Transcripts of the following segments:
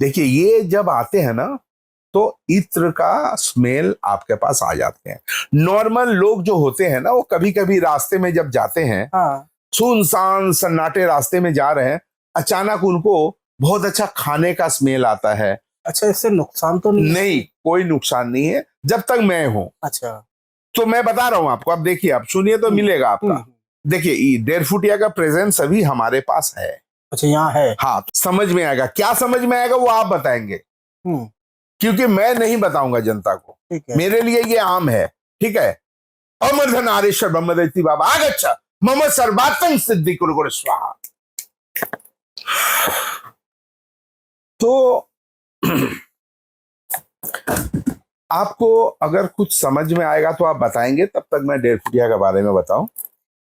देखिए ये जब आते हैं ना तो इत्र का स्मेल आपके पास आ जाते हैं। नॉर्मल लोग जो होते हैं ना वो कभी कभी रास्ते में जब जाते हैं, हाँ। सुनसान सन्नाटे रास्ते में जा रहे हैं, अचानक उनको बहुत अच्छा खाने का स्मेल आता है। अच्छा, इससे नुकसान तो नहीं? नहीं, कोई नुकसान नहीं है जब तक मैं हूं। अच्छा। तो मैं बता रहा हूं आपको, अब देखिए, आप सुनिए तो मिलेगा आपका। देखिए डेढ़ का प्रेजेंस अभी हमारे पास है। अच्छा, यहाँ है। हाँ, तो समझ में आएगा, क्या समझ में आएगा वो आप बताएंगे, क्योंकि मैं नहीं बताऊंगा जनता को। ठीक है। मेरे लिए ये आम है, ठीक है। अमरधन आरेश्वर ब्रह्मदैती बाबा आगच्छ मम सर्वात्म सिद्धि कुरु गुरु स्वाहा। तो आपको अगर कुछ समझ में आएगा तो आप बताएंगे, तब तक मैं डेढ़ के बारे में बताऊं।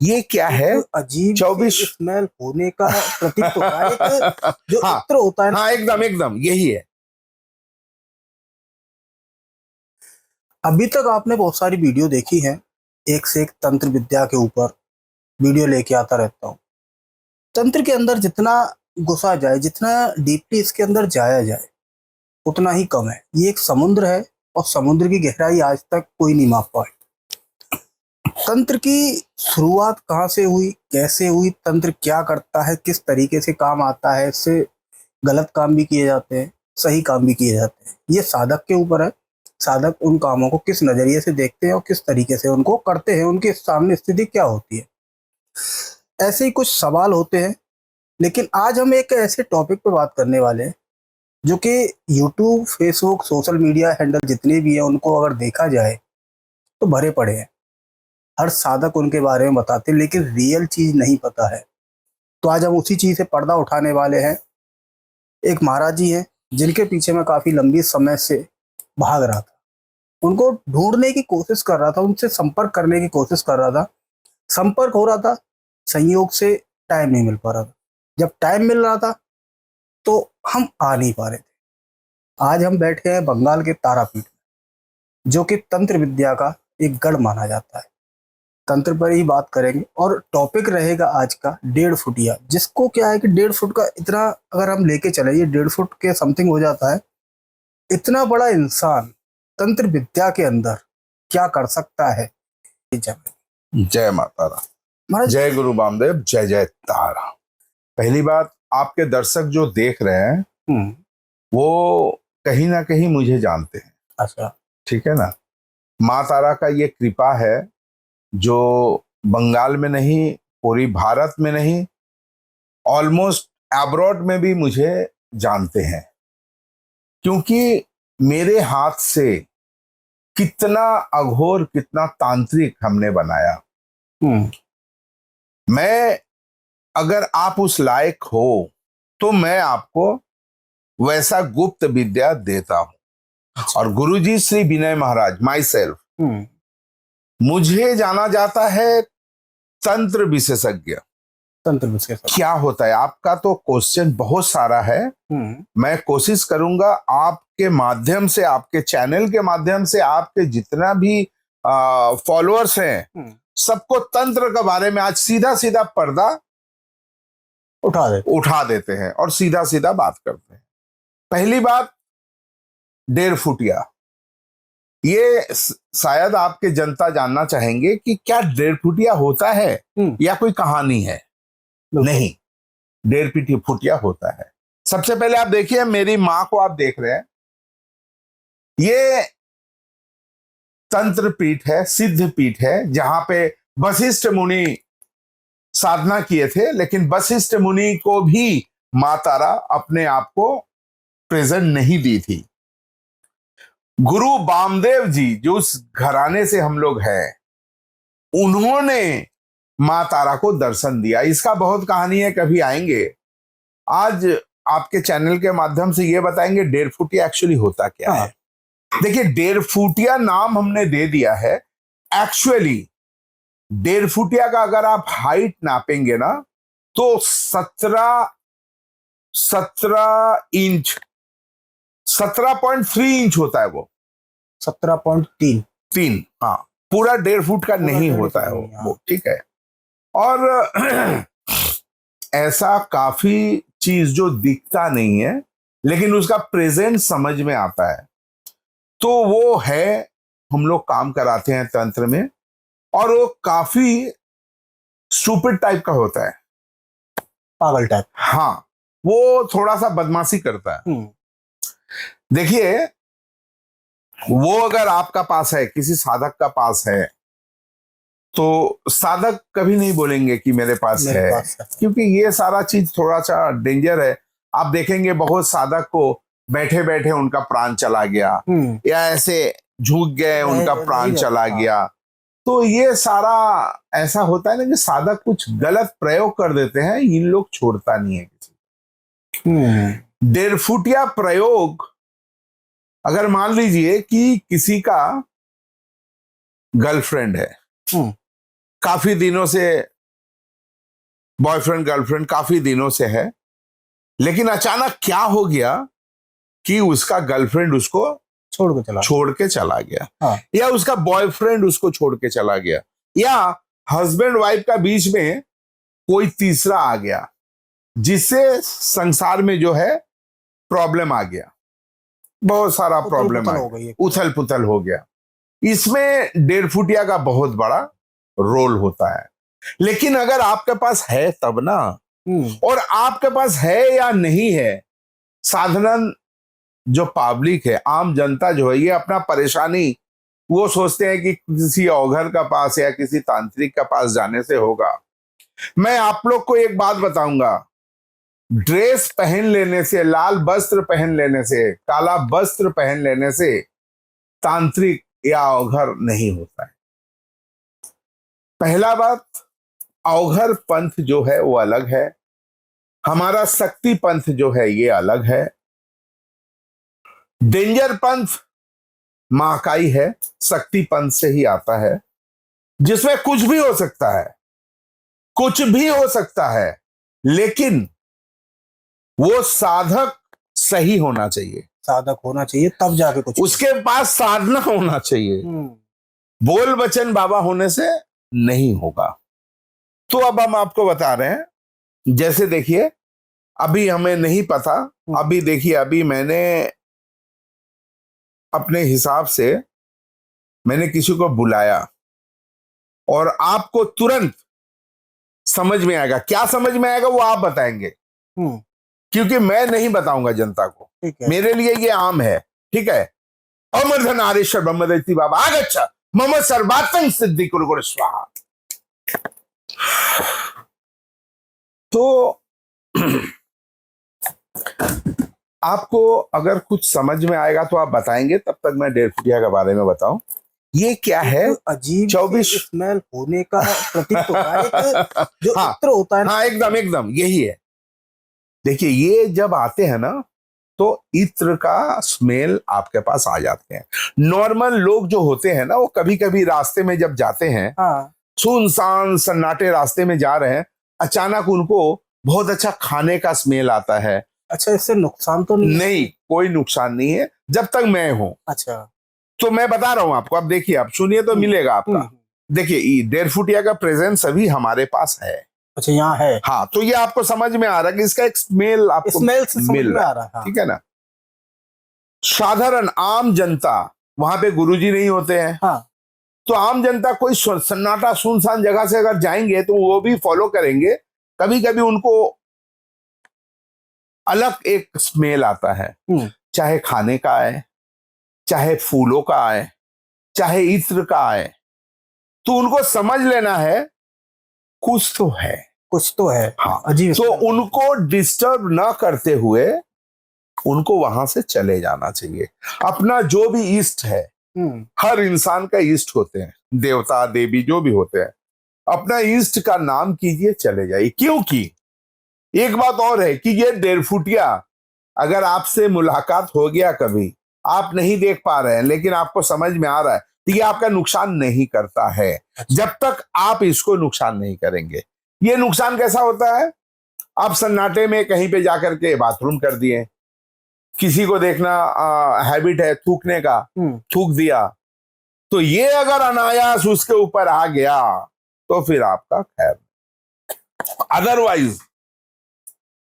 ये क्या है? अजीब 24 स्मेल होने का प्रतीक होता है एक जो हाँ, इत्र होता है। हाँ, एकदम एकदम यही है। अभी तक आपने बहुत सारी वीडियो देखी है, एक से एक तंत्र विद्या के ऊपर वीडियो लेके आता रहता हूँ। तंत्र के अंदर जितना घुसा जाए, जितना डीपली इसके अंदर जाया जाए, उतना ही कम है। ये एक समुद्र है और समुद्र की गहराई आज तक कोई नहीं माप पाए। तंत्र की शुरुआत कहाँ से हुई, कैसे हुई, तंत्र क्या करता है, किस तरीके से काम आता है, इससे गलत काम भी किए जाते हैं, सही काम भी किए जाते हैं, ये साधक के ऊपर है। साधक उन कामों को किस नजरिए से देखते हैं और किस तरीके से उनको करते हैं, उनके सामने स्थिति क्या होती है, ऐसे ही कुछ सवाल होते हैं। लेकिन आज हम एक ऐसे टॉपिक पर बात करने वाले हैं जो कि YouTube, Facebook, social media handle जितने भी हैं उनको अगर देखा जाए तो भरे पड़े हैं। हर साधक उनके बारे में बताते हैं, लेकिन रियल चीज नहीं पता है। तो आज हम उसी चीज से पर्दा उठाने वाले हैं। एक महाराज जी हैं जिनके पीछे मैं काफी लंबी समय से भाग रहा था, उनको ढूंढने की कोशिश कर रहा था, उनसे संपर्क करने की कोशिश कर रहा था। संपर्क हो रहा था, संयोग से टाइम नहीं मिल पा रहा था। जब टाइम मिल रहा था तो हम आ नहीं पा रहे थे। आज हम बैठे हैं बंगाल के तारापीठ में, जो कि तंत्र विद्या का एक गढ़ माना जाता है। तंत्र पर ही बात करेंगे और टॉपिक रहेगा आज का 1.5 फुटिया, जिसको क्या है कि 1.5 फुट का इतना अगर हम लेके चले, ये 1.5 फुट के समथिंग हो जाता है। इतना बड़ा इंसान तंत्र विद्या के अंदर क्या कर सकता है? जय माता रा, महाराज, जय गुरु बामदेव, जय जय तारा। पहली बात, आपके दर्शक जो देख रहे हैं वो कहीं ना कहीं मुझे जानते हैं। अच्छा, ठीक है ना। माँ तारा का ये कृपा है जो बंगाल में नहीं, पूरी भारत में नहीं, ऑलमोस्ट अब्रॉड में भी मुझे जानते हैं, क्योंकि मेरे हाथ से कितना अघोर, कितना तांत्रिक हमने बनाया। मैं, अगर आप उस लायक हो तो मैं आपको वैसा गुप्त विद्या देता हूं। और गुरुजी श्री विनय महाराज, माई सेल्फ, मुझे जाना जाता है तंत्र विशेषज्ञ। तंत्र विशेषज्ञ क्या होता है? आपका तो क्वेश्चन बहुत सारा है। मैं कोशिश करूंगा आपके माध्यम से, आपके चैनल के माध्यम से, आपके जितना भी फॉलोअर्स हैं, सबको तंत्र के बारे में आज सीधा सीधा पर्दा उठा देते हैं और सीधा सीधा बात करते हैं। पहली बात, 1.5 फुटिया। ये शायद आपके जनता जानना चाहेंगे कि क्या 1.5 फुटिया होता है या कोई कहानी है। नहीं, 1.5 फुटिया होता है। सबसे पहले आप देखिए, मेरी मां को आप देख रहे हैं, ये तंत्र पीठ है, सिद्ध पीठ है, जहां पे वशिष्ठ मुनि साधना किए थे। लेकिन वशिष्ठ मुनि को भी मां तारा अपने आप को प्रेजेंट नहीं दी थी। गुरु बामदेव जी, जो उस घराने से हम लोग हैं, उन्होंने मां तारा को दर्शन दिया। इसका बहुत कहानी है, कभी आएंगे। आज आपके चैनल के माध्यम से ये बताएंगे 1.5 फुटिया एक्चुअली होता क्या है। देखिए, 1.5 फुटिया नाम हमने दे दिया है। एक्चुअली 1.5 फुटिया का अगर आप हाइट नापेंगे ना तो 17 इंच, 17.3 इंच होता है वो। 17.3। हाँ, पूरा 1.5 फुट का नहीं होता है वो। ठीक है। और ऐसा काफी चीज जो दिखता नहीं है लेकिन उसका प्रेजेंट समझ में आता है। तो वो है, हम लोग काम कराते हैं तंत्र में, और वो काफी स्टूपिड टाइप का होता है। पागल टाइप। हाँ, वो थोड़ा सा बदमाशी करता है। देखिए, वो अगर आपका पास है, किसी साधक का पास है, तो साधक कभी नहीं बोलेंगे कि मेरे पास मेरे है, पास है। क्योंकि ये सारा चीज थोड़ा सा डेंजर है। आप देखेंगे बहुत साधक को बैठे बैठे उनका प्राण चला गया, या ऐसे झुक गए उनका प्राण चला गया। तो ये सारा ऐसा होता है ना कि साधक कुछ गलत प्रयोग कर देते हैं, इन लोग छोड़ता नहीं है किसी। 1.5 फुटिया प्रयोग, अगर मान लीजिए कि किसी का गर्लफ्रेंड है, काफी दिनों से बॉयफ्रेंड गर्लफ्रेंड काफी दिनों से है, लेकिन अचानक क्या हो गया कि उसका गर्लफ्रेंड उसको छोड़ के चला गया। हाँ। या उसका बॉयफ्रेंड उसको छोड़ के चला गया, या हस्बैंड वाइफ का बीच में कोई तीसरा आ गया, जिससे संसार में जो है प्रॉब्लम आ गया, बहुत सारा प्रॉब्लम आ गया, उथल पुथल हो गया। इसमें 1.5 फुटिया का बहुत बड़ा रोल होता है। लेकिन अगर आपके पास है तब ना, और आपके पास है या नहीं है, साधारण जो पब्लिक है, आम जनता जो है, ये अपना परेशानी वो सोचते हैं कि किसी औघर का पास या किसी तांत्रिक का पास जाने से होगा। मैं आप लोग को एक बात बताऊंगा, ड्रेस पहन लेने से, लाल वस्त्र पहन लेने से, काला वस्त्र पहन लेने से तांत्रिक या औघर नहीं होता है। पहला बात, औघर पंथ जो है वो अलग है, हमारा शक्ति पंथ जो है ये अलग है। डेंजर पंथ महाकाई है, शक्ति पंथ से ही आता है, जिसमें कुछ भी हो सकता है, कुछ भी हो सकता है, लेकिन वो साधक सही होना चाहिए, साधक होना चाहिए, तब जाके कुछ, उसके पास साधना होना चाहिए। बोल बचन बाबा होने से नहीं होगा। तो अब हम आपको बता रहे हैं, जैसे देखिए, अभी हमें नहीं पता, अभी देखिए, अभी मैंने अपने हिसाब से मैंने किसी को बुलाया, और आपको तुरंत समझ में आएगा। क्या समझ में आएगा वो आप बताएंगे, क्योंकि मैं नहीं बताऊंगा जनता को, मेरे लिए ये आम है। ठीक है। अमरधन आरेश्वर ब्रह्मदैती बाबा आगच्छा मम सर्वात्म सिद्धि कुरु स्वाहा। तो आपको अगर कुछ समझ में आएगा तो आप बताएंगे, तब तक मैं 1.5 फुटिया के बारे में बताऊं। ये क्या है? अजीब 24 स्मेल होने का प्रतीक होता है, जो इत्र होता है। हाँ, एकदम एकदम यही है। देखिए, ये जब आते हैं ना, तो इत्र का स्मेल आपके पास आ जाते हैं। नॉर्मल लोग जो होते हैं ना, वो कभी कभी रास्ते में जब जाते हैं, सुनसान सन्नाटे रास्ते में जा रहे हैं, अचानक उनको बहुत अच्छा खाने का स्मेल आता है। अच्छा, इससे नुकसान तो नहीं? कोई नुकसान नहीं है, जब तक मैं हूं। अच्छा, तो मैं बता रहा हूं आपको, अब देखिए, आप सुनिए तो मिलेगा आपका। देखिए, 1.5 फुटिया का प्रेजेंस अभी हमारे पास है। अच्छा, यहाँ है। हाँ, तो ये आपको समझ में आ रहा है कि इसका एक स्मेल आपको मिल रहा है। ठीक है ना। साधारण आम जनता, वहां पे गुरुजी नहीं होते हैं। तो आम जनता कोई सन्नाटा सुनसान जगह से अगर जाएंगे तो वो भी फॉलो करेंगे, कभी कभी उनको अलग एक स्मेल आता है, चाहे खाने का आए, चाहे फूलों का आए, चाहे इत्र का आए, तो उनको समझ लेना है कुछ तो है, कुछ तो है। हाँ, तो उनको डिस्टर्ब ना करते हुए उनको वहां से चले जाना चाहिए। अपना जो भी इष्ट है, हर इंसान का इष्ट होते हैं, देवता देवी जो भी होते हैं, अपना इष्ट का नाम कीजिए, चले जाइए। क्योंकि एक बात और है कि ये 1.5 फुटिया अगर आपसे मुलाकात हो गया, कभी आप नहीं देख पा रहे हैं लेकिन आपको समझ में आ रहा है, तो ये आपका नुकसान नहीं करता है, जब तक आप इसको नुकसान नहीं करेंगे। ये नुकसान कैसा होता है? आप सन्नाटे में कहीं पे जाकर के बाथरूम कर दिए, किसी को देखना हैबिट है थूकने का, थूक दिया, तो ये अगर अनायास उसके ऊपर आ गया तो फिर आपका खैर। अदरवाइज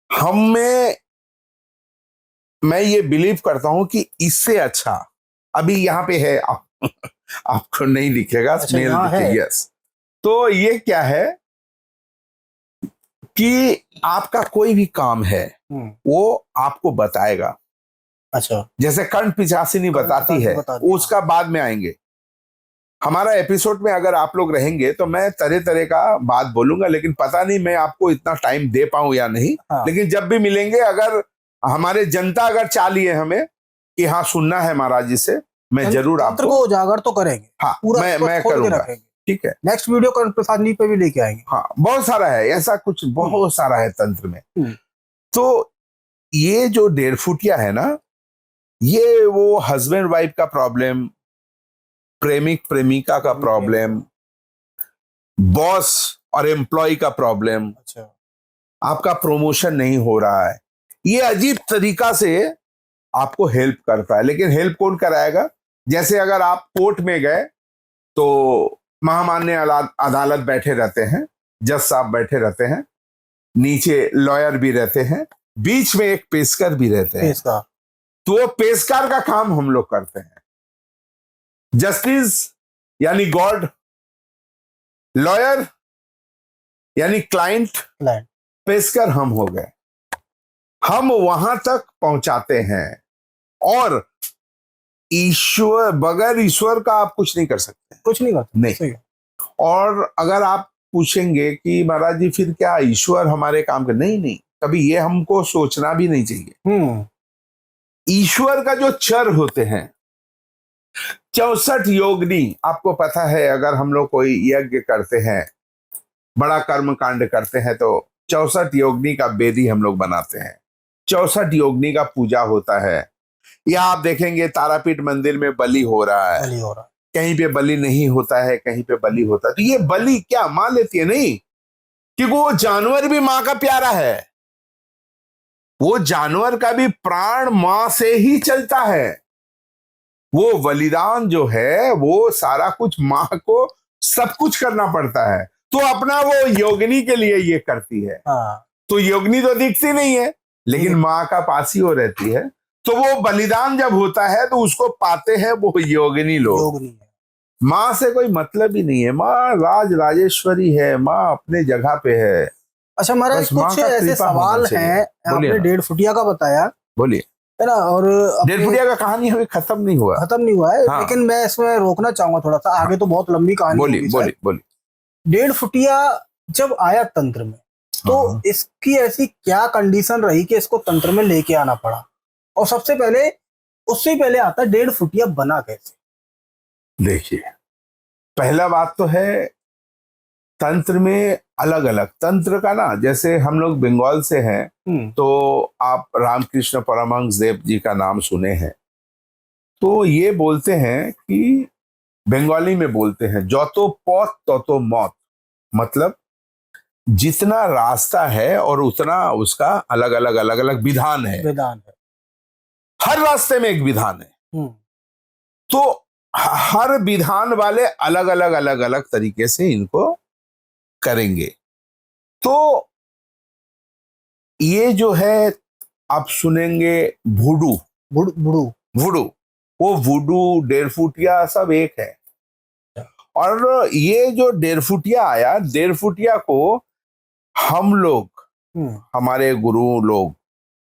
हमें मैं ये बिलीव करता हूं कि इससे अच्छा अभी यहाँ पे है आपको नहीं दिखेगा। अच्छा, स्नेल यहाँ है। यस। तो ये क्या है कि आपका कोई भी काम है वो आपको बताएगा। अच्छा, जैसे कर्ण पिशाचिनी बताती है, बताती है। उसका बाद में आएंगे। हमारा एपिसोड में अगर आप लोग रहेंगे तो मैं तरह तरह का बात बोलूंगा, लेकिन पता नहीं मैं आपको इतना टाइम दे पाऊं या नहीं। हाँ। लेकिन जब भी मिलेंगे, अगर हमारे जनता अगर चाह लिए हमें कि हाँ सुनना है महाराज जी से, मैं जरूर तंत्र आपको को उजागर तो करेंगे। हाँ पूरा मैं खोल के करूंगा। रखेंगे। ठीक है, नेक्स्ट वीडियो कर्ण प्रसाद जी पे भी लेके आएंगे। हाँ बहुत सारा है ऐसा, कुछ बहुत सारा है तंत्र में। तो ये जो 1.5 फुटिया है ना, ये वो हस्बैंड वाइफ का प्रॉब्लम, प्रेमिक प्रेमिका का प्रॉब्लम, बॉस और एम्प्लॉय का प्रॉब्लम, अच्छा, आपका प्रमोशन नहीं हो रहा है, ये अजीब तरीका से आपको हेल्प करता है। लेकिन हेल्प कौन कराएगा? जैसे अगर आप कोर्ट में गए तो महामान्य अदालत बैठे रहते हैं, जज साहब बैठे रहते हैं, नीचे लॉयर भी रहते हैं, बीच में एक पेशकर भी रहते हैं। तो वो पेशकार का काम हम लोग करते हैं। जस्टिस यानी गॉड, लॉयर यानी क्लाइंट, पेशकर हम हो गए। हम वहां तक पहुंचाते हैं, और ईश्वर, बगैर ईश्वर का आप कुछ नहीं कर सकते। कुछ नहीं करते। नहीं। और अगर आप पूछेंगे कि महाराज जी फिर क्या ईश्वर हमारे काम कर, नहीं, कभी ये हमको सोचना भी नहीं चाहिए। ईश्वर का जो चर होते हैं 64 योगिनी, आपको पता है अगर हम लोग कोई यज्ञ करते हैं, बड़ा कर्म कांड करते हैं, तो 64 योगिनी का वेदी हम लोग बनाते हैं, 64 योगिनी का पूजा होता है। या आप देखेंगे तारापीठ मंदिर में बलि हो रहा है, कहीं पे बलि नहीं होता है, कहीं पे बलि होता है। तो ये बलि क्या मां लेती है? नहीं, क्योंकि वो जानवर भी मां का प्यारा है, वो जानवर का भी प्राण मां से ही चलता है। वो बलिदान जो है वो सारा कुछ मां को सब कुछ करना पड़ता है। तो अपना वो योगिनी के लिए ये करती है। तो योगिनी तो दिखती नहीं है, लेकिन मां का पास ही वो रहती है। तो वो बलिदान जब होता है तो उसको पाते हैं वो योगिनी लोग। मां से कोई मतलब ही नहीं है, मां राज राजेश्वरी है, मां अपने जगह पे है। अच्छा महाराज, कुछ ऐसे सवाल हैं, आपने 1.5 फुटिया का बताया, बोलिए, है ना, और 1.5 फुटिया का कहानी अभी खत्म नहीं हुआ है। हाँ। लेकिन मैं इसमें रोकना चाहूंगा थोड़ा सा, आगे तो बहुत लंबी कहानी होगी। बोलिए। 1.5 फुटिया जब आया तंत्र में, तो इसकी ऐसी क्या कंडीशन रही कि इसको तंत्र में लेके आना पड़ा? और सबसे पहले, उससे पहले आता 1.5 फुटिया बना कैसे? देखिए, पहला बात तो है तंत्र में अलग अलग तंत्र का ना, जैसे हम लोग बंगाल से हैं तो आप रामकृष्ण परमहंस देव जी का नाम सुने हैं। तो ये बोलते हैं कि बंगाली में बोलते हैं जतो पथ ततो मौत, मतलब जितना रास्ता है और उतना उसका अलग अलग विधान है। हर रास्ते में एक विधान है। तो हर विधान वाले अलग अलग तरीके से इनको करेंगे। तो ये जो है आप सुनेंगे वुडू, वो वुडू 1.5 फुटिया सब एक है। और ये जो 1.5 फुटिया आया, 1.5 फुटिया को हम लोग, हमारे गुरु लोग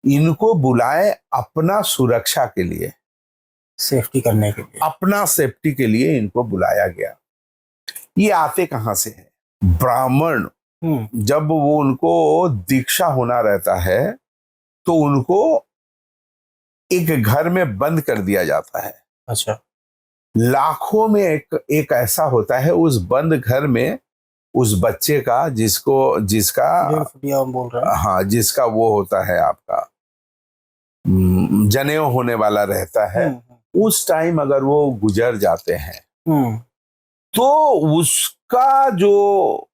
इनको बुलाए अपना सुरक्षा के लिए, सेफ्टी करने के लिए, अपना सेफ्टी के लिए इनको बुलाया गया। ये आते कहां से है? ब्राह्मण जब वो उनको दीक्षा होना रहता है तो उनको एक घर में बंद कर दिया जाता है। अच्छा। लाखों में एक ऐसा होता है उस बंद घर में, उस बच्चे का जिसका बोल रहे हैं, हाँ, जिसका वो होता है आपका जनेऊ होने वाला रहता है। उस टाइम अगर वो गुजर जाते हैं तो उसका जो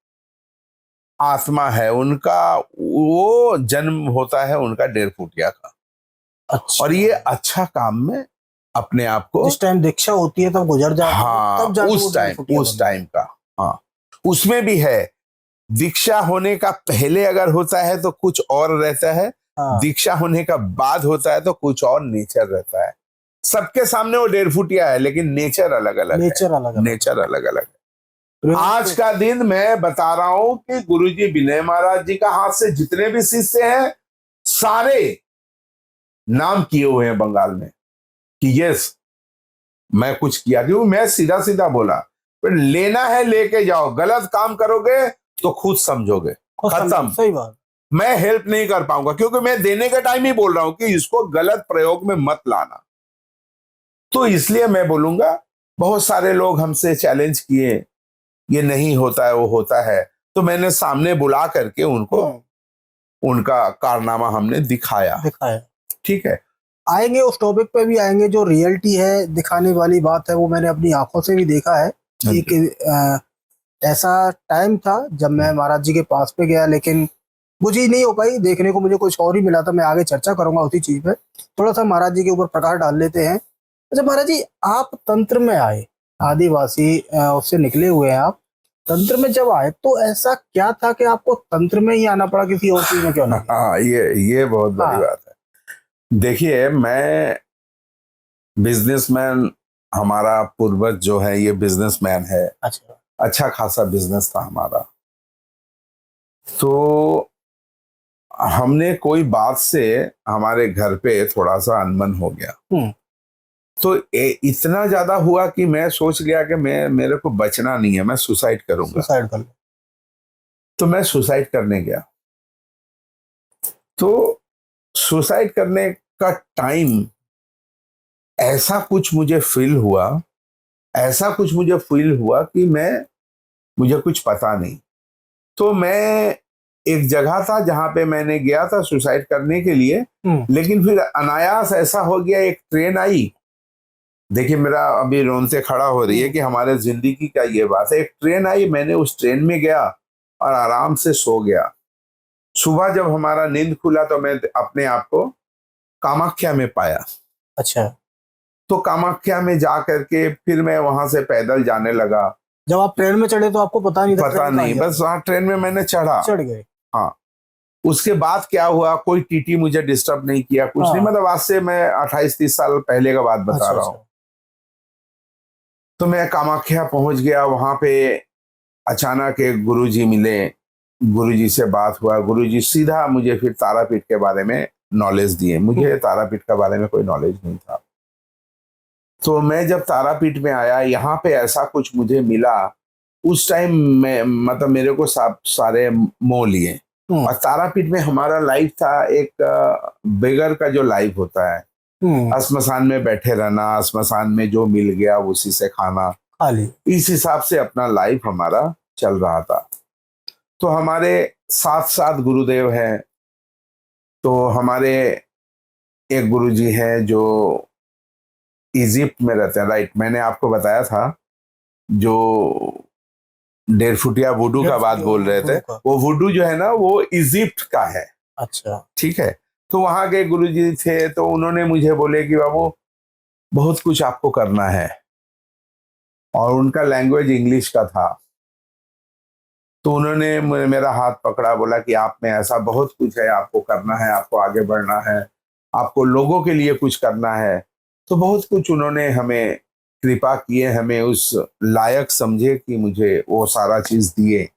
आत्मा है उनका, वो जन्म होता है उनका 1.5 फुटिया का। अच्छा। और ये अच्छा काम में अपने आप को, जिस टाइम दीक्षा होती है तब गुजर जाता है। हाँ, तब उस टाइम का। हाँ, उसमें भी है, दीक्षा होने का पहले अगर होता है तो कुछ और रहता है, हाँ, दीक्षा होने का बाद होता है तो कुछ और नेचर रहता है। सबके सामने वो 1.5 फुटिया है, लेकिन नेचर अलग अलग है। नेचर अलग अलग नेचर अलग अलग है। प्रयोग आज का दिन मैं बता रहा हूं कि गुरुजी विनय महाराज जी का हाथ से जितने भी शिष्य हैं, सारे नाम किए हुए हैं बंगाल में कि यस मैं कुछ किया। क्यों? मैं सीधा सीधा बोला, पर लेना है लेके जाओ, गलत काम करोगे तो खुद समझोगे, खत्म। सही बात। मैं हेल्प नहीं कर पाऊंगा, क्योंकि मैं देने के टाइम ही बोल रहा हूं कि इसको गलत प्रयोग में मत लाना। तो इसलिए मैं बोलूंगा, बहुत सारे लोग हमसे चैलेंज किए, ये नहीं होता है वो होता है, तो मैंने सामने बुला करके उनको उनका कारनामा हमने दिखाया। ठीक है, आएंगे उस टॉपिक पे भी आएंगे। जो रियलिटी है, दिखाने वाली बात है, वो मैंने अपनी आंखों से भी देखा है। एक ऐसा टाइम था जब मैं महाराज जी के पास पे गया, लेकिन मुझे ही नहीं हो पाई, देखने को मुझे कुछ और ही मिला था। मैं आगे चर्चा करूंगा उसी चीज पे। थोड़ा सा महाराज जी के ऊपर प्रकाश डाल लेते हैं। अच्छा महाराज जी, आप तंत्र में आए, आदिवासी उससे निकले हुए हैं आप, तंत्र में जब आए तो ऐसा क्या था कि आपको तंत्र में ही आना पड़ा, किसी और चीज में क्यों नहीं? हाँ, ये बहुत बड़ी बात है। देखिए, मैं बिजनेसमैन, हमारा पूर्वज जो है ये बिजनेसमैन है। अच्छा खासा बिजनेस था हमारा। तो हमने कोई बात से हमारे घर पे थोड़ा सा अनबन हो गया। तो इतना ज्यादा हुआ कि मैं सोच गया कि मेरे को बचना नहीं है, मैं सुसाइड करूंगा। सुसाइड कर। तो मैं सुसाइड करने गया। तो सुसाइड करने का टाइम ऐसा कुछ मुझे फील हुआ कि मुझे कुछ पता नहीं। तो मैं एक जगह था जहां पे मैंने गया था सुसाइड करने के लिए, लेकिन फिर अनायास ऐसा हो गया, एक ट्रेन आई। देखिए, मेरा अभी रोंते खड़ा हो रही है कि हमारे जिंदगी का ये बात है। एक ट्रेन आई, मैंने उस ट्रेन में गया और आराम से सो गया। सुबह जब हमारा नींद खुला तो मैं अपने आप को कामाख्या में पाया। अच्छा। तो कामाख्या में जा करके फिर मैं वहां से पैदल जाने लगा। जब आप ट्रेन में चढ़े तो आपको पता नहीं था? पता नहीं, बस वहां ट्रेन में मैंने चढ़ गए। हाँ। उसके बाद क्या हुआ, कोई टीटी मुझे डिस्टर्ब नहीं किया, कुछ नहीं। मतलब आज से मैं 28-30 साल पहले का बात बता रहा हूँ। तो मैं कामाख्या पहुंच गया। वहां पे अचानक एक गुरुजी मिले, गुरुजी से बात हुआ। गुरुजी सीधा मुझे फिर तारापीठ के बारे में नॉलेज दिए। मुझे तारापीठ के बारे में कोई नॉलेज नहीं था। तो मैं जब तारापीठ में आया, यहाँ पे ऐसा कुछ मुझे मिला। उस टाइम में मतलब मेरे को सारे मोह लिए। और तारापीठ में हमारा लाइफ था एक बेगर का जो लाइफ होता है, श्मशान में बैठे रहना, श्मशान में जो मिल गया उसी से खाना, इस हिसाब से अपना लाइफ हमारा चल रहा था। तो हमारे साथ गुरुदेव हैं। तो हमारे एक गुरुजी हैं जो इजिप्ट में रहते हैं, राइट? मैंने आपको बताया था जो 1.5 फुटिया वुडू का बात बोल रहे थे, वो वुडू जो है ना वो इजिप्ट का है। अच्छा, ठीक है। तो वहां के गुरुजी थे, तो उन्होंने मुझे बोले कि बाबू बहुत कुछ आपको करना है, और उनका लैंग्वेज इंग्लिश का था। तो उन्होंने मेरा हाथ पकड़ा, बोला कि आप में ऐसा बहुत कुछ है, आपको करना है, आपको आगे बढ़ना है, आपको लोगों के लिए कुछ करना है। तो बहुत कुछ उन्होंने हमें कृपा किए, हमें उस लायक समझे कि मुझे वो सारा चीज दिए।